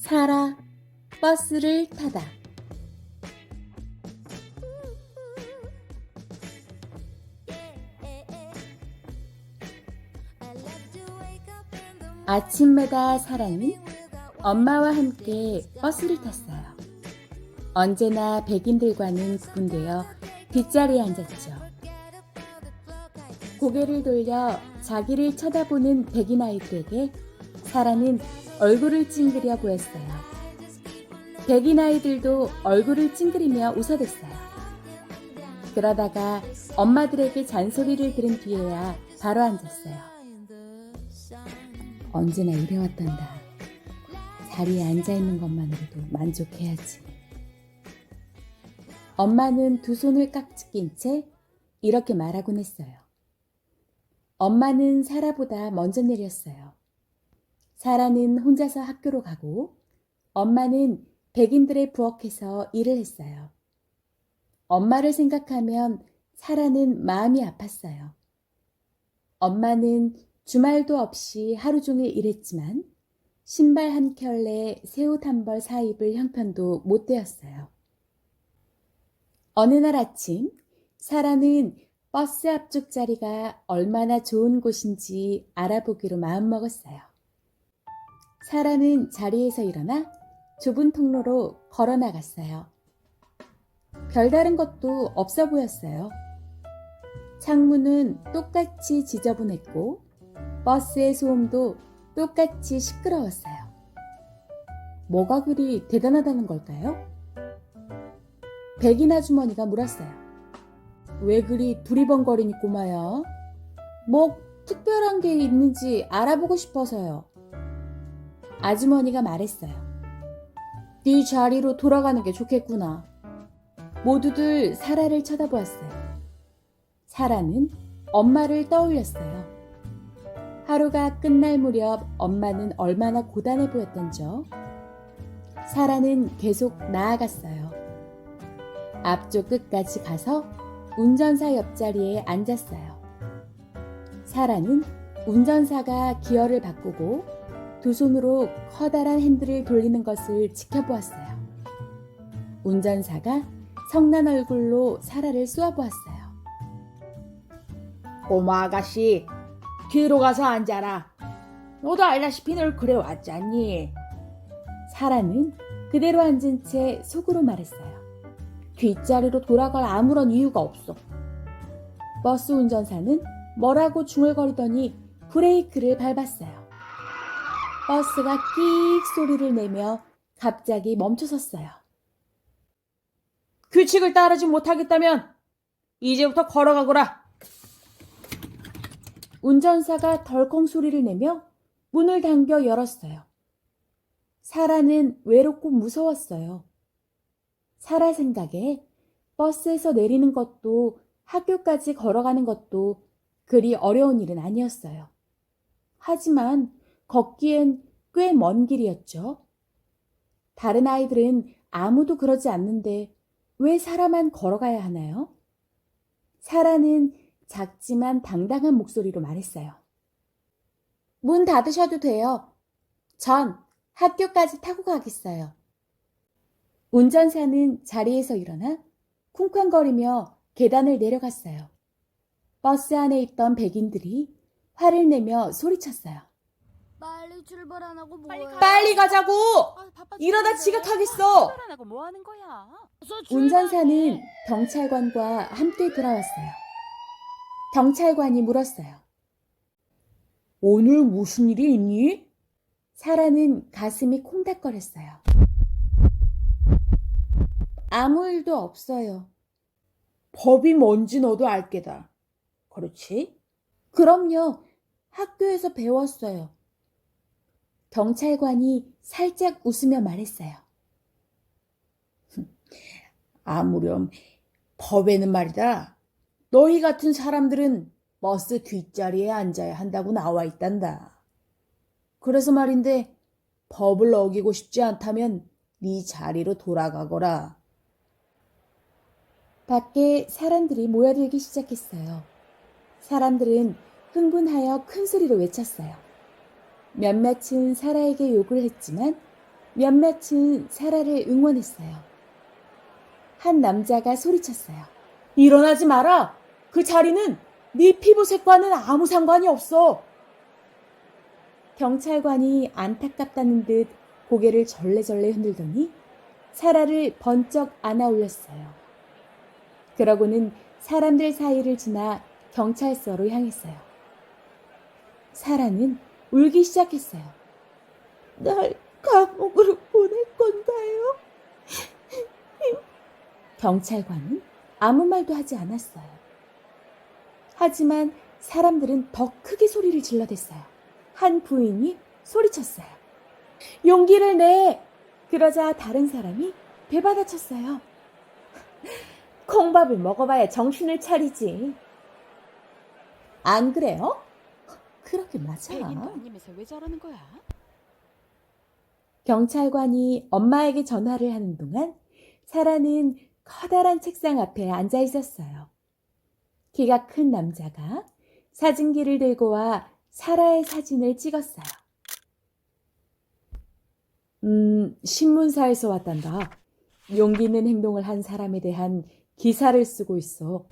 사라, 버스를 타다. 아침마다 사라는 엄마와 함께 버스를 탔어요. 언제나 백인들과는 구분되어 뒷자리에 앉았죠. 고개를 돌려 자기를 쳐다보는 백인 아이들에게 사라는 얼굴을 찡그려 보였어요. 백인 아이들도 얼굴을 찡그리며 웃어댔어요. 그러다가 엄마들에게 잔소리를 들은 뒤에야 바로 앉았어요. 언제나 이래왔단다. 자리에 앉아있는 것만으로도 만족해야지. 엄마는 두 손을 깍지 낀 채 이렇게 말하곤 했어요. 엄마는 사라보다 먼저 내렸어요. 사라는 혼자서 학교로 가고 엄마는 백인들의 부엌에서 일을 했어요. 엄마를 생각하면 사라는 마음이 아팠어요. 엄마는 주말도 없이 하루 종일 일했지만 신발 한 켤레, 새 옷 한 벌 사 입을 형편도 못 되었어요. 어느 날 아침, 사라는 버스 앞쪽 자리가 얼마나 좋은 곳인지 알아보기로 마음먹었어요. 사라는 자리에서 일어나 좁은 통로로 걸어 나갔어요. 별다른 것도 없어 보였어요. 창문은 똑같이 지저분했고 버스의 소음도 똑같이 시끄러웠어요. 뭐가 그리 대단하다는 걸까요? 백인 아주머니가 물었어요. 왜 그리 두리번거리니 꼬마야? 뭐 특별한 게 있는지 알아보고 싶어서요. 아주머니가 말했어요. 네 자리로 돌아가는 게 좋겠구나. 모두들 사라를 쳐다보았어요. 사라는 엄마를 떠올렸어요. 하루가 끝날 무렵 엄마는 얼마나 고단해 보였던지요. 사라는 계속 나아갔어요. 앞쪽 끝까지 가서 운전사 옆자리에 앉았어요. 사라는 운전사가 기어를 바꾸고 두 손으로 커다란 핸들을 돌리는 것을 지켜보았어요. 운전사가 성난 얼굴로 사라를 쏘아보았어요. 꼬마 아가씨, 뒤로 가서 앉아라. 너도 알다시피 늘 그래 왔잖니. 사라는 그대로 앉은 채 속으로 말했어요. 뒷자리로 돌아갈 아무런 이유가 없어. 버스 운전사는 뭐라고 중얼거리더니 브레이크를 밟았어요. 버스가 끽 소리를 내며 갑자기 멈춰섰어요. 규칙을 따르지 못하겠다면 이제부터 걸어가거라. 운전사가 덜컹 소리를 내며 문을 당겨 열었어요. 사라는 외롭고 무서웠어요. 사라 생각에 버스에서 내리는 것도 학교까지 걸어가는 것도 그리 어려운 일은 아니었어요. 하지만 걷기엔 꽤 먼 길이었죠. 다른 아이들은 아무도 그러지 않는데 왜 사라만 걸어가야 하나요? 사라는 작지만 당당한 목소리로 말했어요. 문 닫으셔도 돼요. 전 학교까지 타고 가겠어요. 운전사는 자리에서 일어나 쿵쾅거리며 계단을 내려갔어요. 버스 안에 있던 백인들이 화를 내며 소리쳤어요. 빨리 출발 안 하고 뭐해? 빨리 가자고! 바빠 이러다 죽겠네. 지각하겠어! 출발 안 하고 뭐 하는 거야? 운전사는 경찰관과 함께 돌아왔어요. 경찰관이 물었어요. 오늘 무슨 일이 있니? 사라는 가슴이 콩닥거렸어요. 아무 일도 없어요. 법이 뭔지 너도 알 게다. 그렇지? 그럼요. 학교에서 배웠어요. 경찰관이 살짝 웃으며 말했어요. 아무렴 법에는 말이다. 너희 같은 사람들은 버스 뒷자리에 앉아야 한다고 나와 있단다. 그래서 말인데 법을 어기고 싶지 않다면 네 자리로 돌아가거라. 밖에 사람들이 모여들기 시작했어요. 사람들은 흥분하여 큰 소리로 외쳤어요. 몇몇은 사라에게 욕을 했지만 몇몇은 사라를 응원했어요. 한 남자가 소리쳤어요. 일어나지 마라. 그 자리는 네 피부색과는 아무 상관이 없어. 경찰관이 안타깝다는 듯 고개를 절레절레 흔들더니 사라를 번쩍 안아 올렸어요. 그러고는 사람들 사이를 지나 경찰서로 향했어요. 사라는 울기 시작했어요. 날 감옥으로 보낼 건가요? 경찰관은 아무 말도 하지 않았어요. 하지만 사람들은 더 크게 소리를 질러댔어요. 한 부인이 소리쳤어요. 용기를 내! 그러자 다른 사람이 되받아쳤어요. 콩밥을 먹어봐야 정신을 차리지. 안 그래요? 그러긴 맞아. 백인도 아니면서 왜 저러는 거야? 경찰관이 엄마에게 전화를 하는 동안 사라는 커다란 책상 앞에 앉아 있었어요. 키가 큰 남자가 사진기를 들고 와 사라의 사진을 찍었어요. 신문사에서 왔단다. 용기 있는 행동을 한 사람에 대한 기사를 쓰고 있어.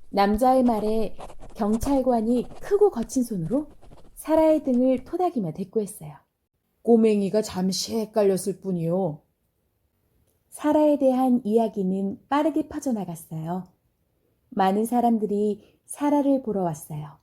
남자의 말에 경찰관이 크고 거친 손으로 사라의 등을 토닥이며 대꾸했어요. 꼬맹이가 잠시 헷갈렸을 뿐이요. 사라에 대한 이야기는 빠르게 퍼져나갔어요. 많은 사람들이 사라를 보러 왔어요.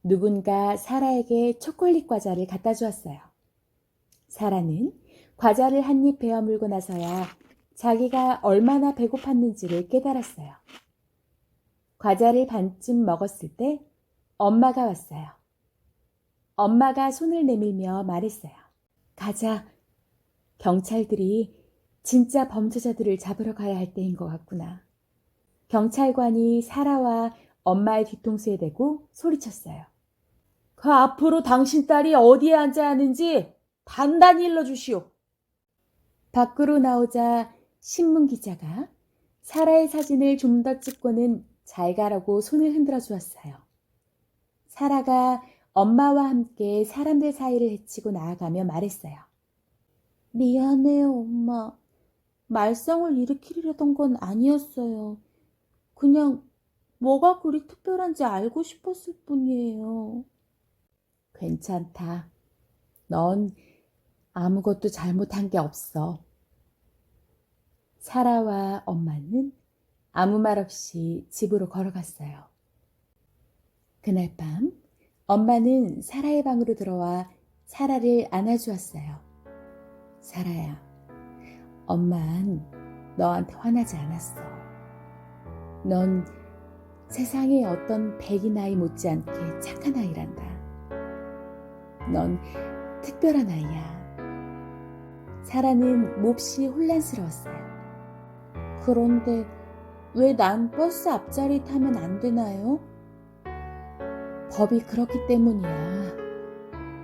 누군가 사라에게 초콜릿 과자를 갖다 주었어요. 사라는 과자를 한 입 베어 물고 나서야 자기가 얼마나 배고팠는지를 깨달았어요. 과자를 반쯤 먹었을 때 엄마가 왔어요. 엄마가 손을 내밀며 말했어요. 가자. 경찰들이 진짜 범죄자들을 잡으러 가야 할 때인 것 같구나. 경찰관이 사라와 엄마의 뒤통수에 대고 소리쳤어요. 그 앞으로 당신 딸이 어디에 앉아야 하는지 단단히 일러주시오. 밖으로 나오자 신문 기자가 사라의 사진을 좀 더 찍고는 잘 가라고 손을 흔들어 주었어요. 사라가 엄마와 함께 사람들 사이를 헤치고 나아가며 말했어요. 미안해요, 엄마. 말썽을 일으키려던 건 아니었어요. 그냥 뭐가 그리 특별한지 알고 싶었을 뿐이에요. 괜찮다. 넌 아무것도 잘못한 게 없어. 사라와 엄마는 아무 말 없이 집으로 걸어갔어요. 그날 밤 엄마는 사라의 방으로 들어와 사라를 안아주었어요. 사라야, 엄만 너한테 화나지 않았어. 넌 세상에 어떤 백인 아이 못지않게 착한 아이란다. 넌 특별한 아이야. 사라는 몹시 혼란스러웠어요. 그런데 왜 난 버스 앞자리 타면 안 되나요? 법이 그렇기 때문이야.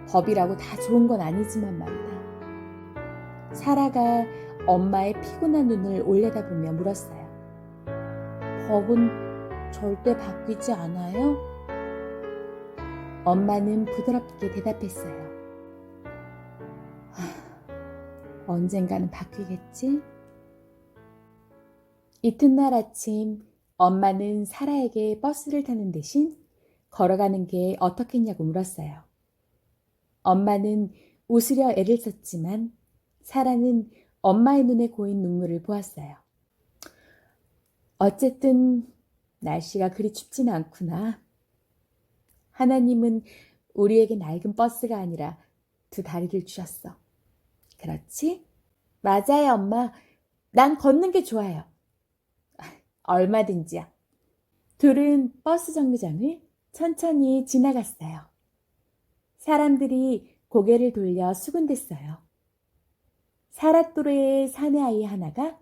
법이라고 다 좋은 건 아니지만 말이다. 사라가 엄마의 피곤한 눈을 올려다보며 물었어요. 법은 절대 바뀌지 않아요? 엄마는 부드럽게 대답했어요. 언젠가는 바뀌겠지? 이튿날 아침 엄마는 사라에게 버스를 타는 대신 걸어가는 게 어떻겠냐고 물었어요. 엄마는 웃으려 애를 썼지만 사라는 엄마의 눈에 고인 눈물을 보았어요. 어쨌든 날씨가 그리 춥지는 않구나. 하나님은 우리에게 낡은 버스가 아니라 두 다리를 주셨어. 그렇지? 맞아요, 엄마. 난 걷는 게 좋아요. 얼마든지요. 둘은 버스 정류장을 천천히 지나갔어요. 사람들이 고개를 돌려 수군댔어요. 사라 또래의 사내아이 하나가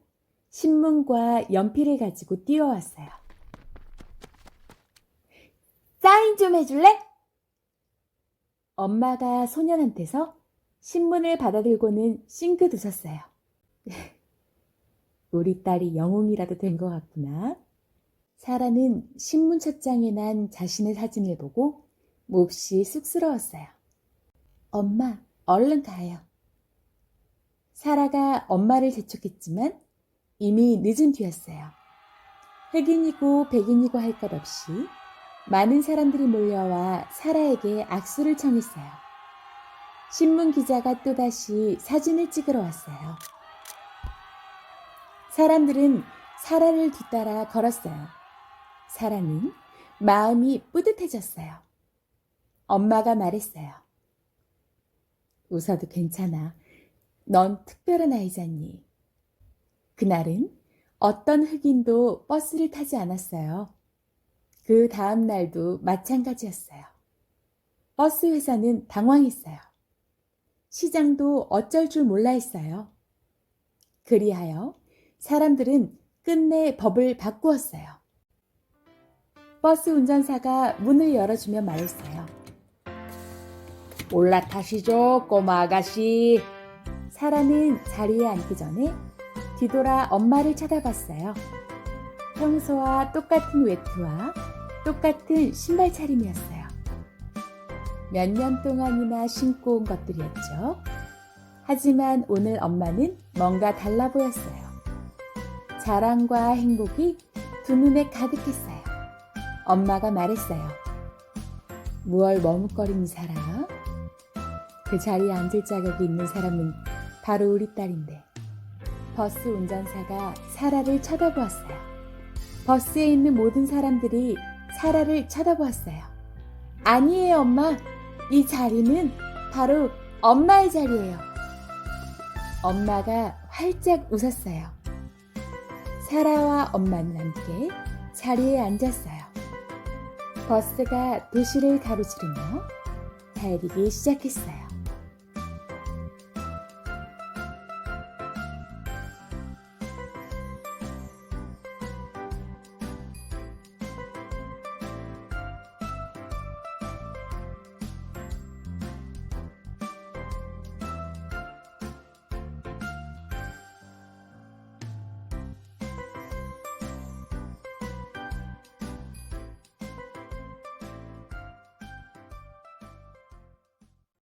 신문과 연필을 가지고 뛰어왔어요. 사인 좀 해줄래? 엄마가 소년한테서 신문을 받아들고는 싱긋 웃었어요. 우리 딸이 영웅이라도 된 것 같구나. 사라는 신문 첫 장에 난 자신의 사진을 보고 몹시 쑥스러웠어요. 엄마, 얼른 가요. 사라가 엄마를 재촉했지만 이미 늦은 뒤였어요. 흑인이고 백인이고 할 것 없이 많은 사람들이 몰려와 사라에게 악수를 청했어요. 신문 기자가 또다시 사진을 찍으러 왔어요. 사람들은 사라를 뒤따라 걸었어요. 사라는 마음이 뿌듯해졌어요. 엄마가 말했어요. 웃어도 괜찮아. 넌 특별한 아이잖니. 그날은 어떤 흑인도 버스를 타지 않았어요. 그 다음 날도 마찬가지였어요. 버스 회사는 당황했어요. 시장도 어쩔 줄 몰라 했어요. 그리하여 사람들은 끝내 법을 바꾸었어요. 버스 운전사가 문을 열어주며 말했어요. 올라타시죠, 꼬마 아가씨. 사라는 자리에 앉기 전에 뒤돌아 엄마를 쳐다봤어요. 평소와 똑같은 외투와 똑같은 신발 차림이었어요. 몇 년 동안이나 신고 온 것들이었죠. 하지만 오늘 엄마는 뭔가 달라 보였어요. 자랑과 행복이 두 눈에 가득했어요. 엄마가 말했어요. 무얼 머뭇거리니 사라? 그 자리에 앉을 자격이 있는 사람은 바로 우리 딸인데. 버스 운전사가 사라를 쳐다보았어요. 버스에 있는 모든 사람들이 사라를 쳐다보았어요. 아니에요, 엄마. 이 자리는 바로 엄마의 자리예요. 엄마가 활짝 웃었어요. 사라와 엄마는 함께 자리에 앉았어요. 버스가 도시를 가로지르며 달리기 시작했어요.